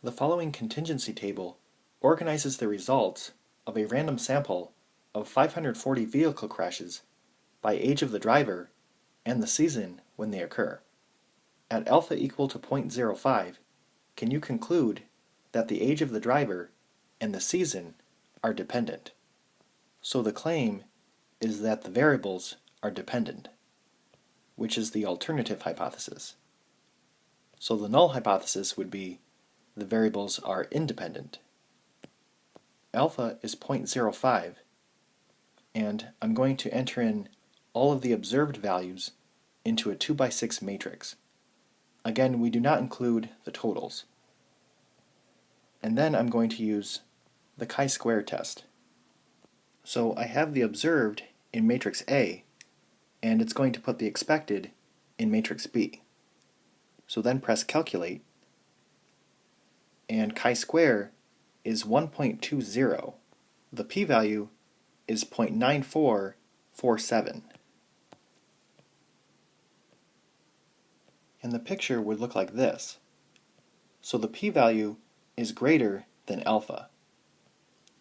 The following contingency table organizes the results of a random sample of 540 vehicle crashes by age of the driver and the season when they occur. At alpha equal to 0.05, can you conclude that the age of the driver and the season are dependent? So the claim is that the variables are dependent, which is the alternative hypothesis. So the null hypothesis would be the variables are independent. Alpha is 0.05, and I'm going to enter in all of the observed values into a 2x6 matrix. Again, we do not include the totals. And then I'm going to use the chi-square test. So I have the observed in matrix A, and it's going to put the expected in matrix B. So then press calculate, and chi-square is 1.20. The p-value is 0.9447. And the picture would look like this. So the p-value is greater than alpha.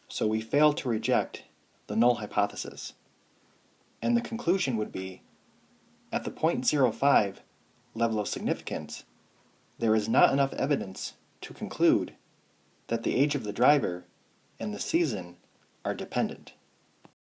So we fail to reject the null hypothesis. And the conclusion would be, at the 0.05 level of significance, there is not enough evidence to conclude that the age of the driver and the season are dependent.